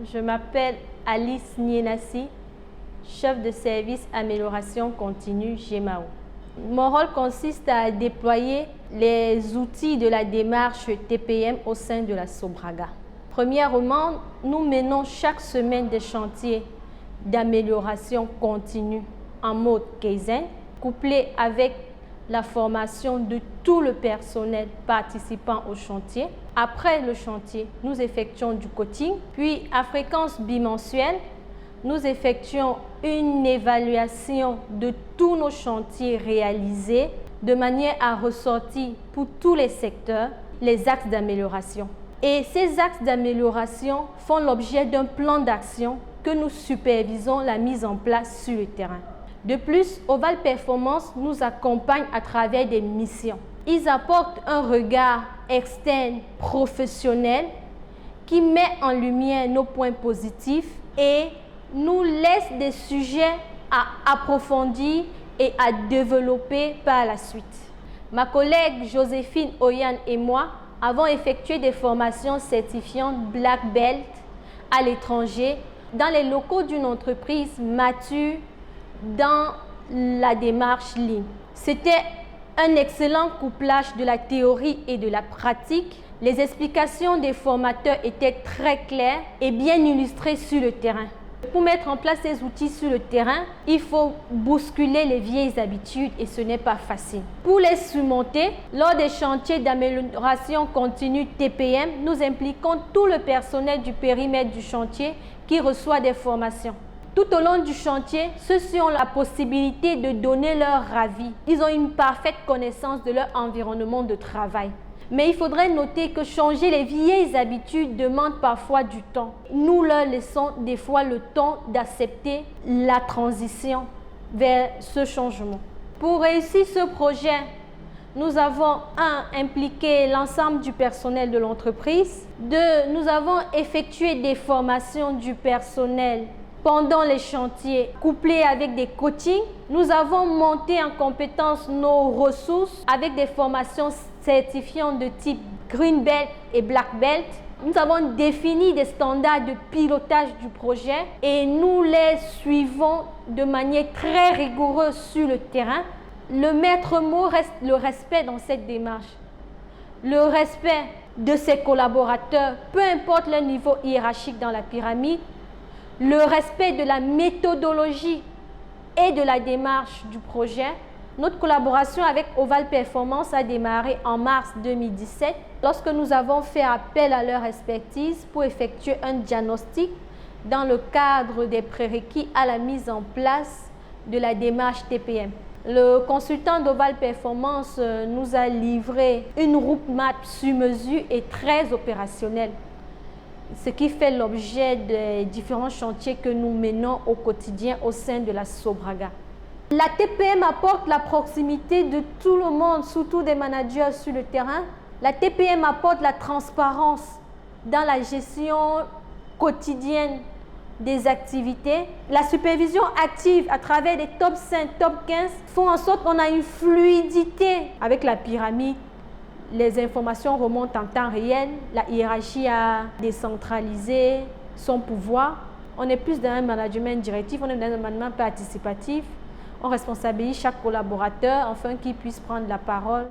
Je m'appelle Alice Nienassi, chef de service amélioration continue GEMAO. Mon rôle consiste à déployer les outils de la démarche TPM au sein de la Sobraga. Premièrement, nous menons chaque semaine des chantiers d'amélioration continue en mode Kaizen, couplés avec la formation de tout le personnel participant au chantier. Après le chantier, nous effectuons du coaching, puis à fréquence bimensuelle, nous effectuons une évaluation de tous nos chantiers réalisés de manière à ressortir pour tous les secteurs les axes d'amélioration. Et ces axes d'amélioration font l'objet d'un plan d'action que nous supervisons la mise en place sur le terrain. De plus, Oval Performance nous accompagne à travers des missions. Ils apportent un regard externe, professionnel, qui met en lumière nos points positifs et nous laisse des sujets à approfondir et à développer par la suite. Ma collègue Joséphine Oyan et moi avons effectué des formations certifiantes Black Belt à l'étranger dans les locaux d'une entreprise mature dans la démarche Lean. C'était un excellent couplage de la théorie et de la pratique. Les explications des formateurs étaient très claires et bien illustrées sur le terrain. Pour mettre en place ces outils sur le terrain, il faut bousculer les vieilles habitudes et ce n'est pas facile. Pour les surmonter, lors des chantiers d'amélioration continue TPM, nous impliquons tout le personnel du périmètre du chantier qui reçoit des formations. Tout au long du chantier, ceux-ci ont la possibilité de donner leur avis. Ils ont une parfaite connaissance de leur environnement de travail. Mais il faudrait noter que changer les vieilles habitudes demande parfois du temps. Nous leur laissons des fois le temps d'accepter la transition vers ce changement. Pour réussir ce projet, nous avons impliqué l'ensemble du personnel de l'entreprise. Nous avons effectué des formations du personnel pendant les chantiers, couplés avec des coachings. Nous avons monté en compétence nos ressources avec des formations certifiantes de type Green Belt et Black Belt. Nous avons défini des standards de pilotage du projet et nous les suivons de manière très rigoureuse sur le terrain. Le maître mot reste le respect dans cette démarche. Le respect de ses collaborateurs, peu importe leur niveau hiérarchique dans la pyramide, le respect de la méthodologie et de la démarche du projet. Notre collaboration avec Oval Performance a démarré en mars 2017 lorsque nous avons fait appel à leur expertise pour effectuer un diagnostic dans le cadre des prérequis à la mise en place de la démarche TPM. Le consultant d'Oval Performance nous a livré une roadmap sur mesure et très opérationnelle, ce qui fait l'objet des différents chantiers que nous menons au quotidien au sein de la Sobraga. La TPM apporte la proximité de tout le monde, surtout des managers sur le terrain. La TPM apporte la transparence dans la gestion quotidienne des activités. La supervision active à travers les top 5, top 15 font en sorte qu'on a une fluidité avec la pyramide. Les informations remontent en temps réel, la hiérarchie a décentralisé son pouvoir. On est plus dans un management directif, on est dans un management participatif. On responsabilise chaque collaborateur afin qu'il puisse prendre la parole.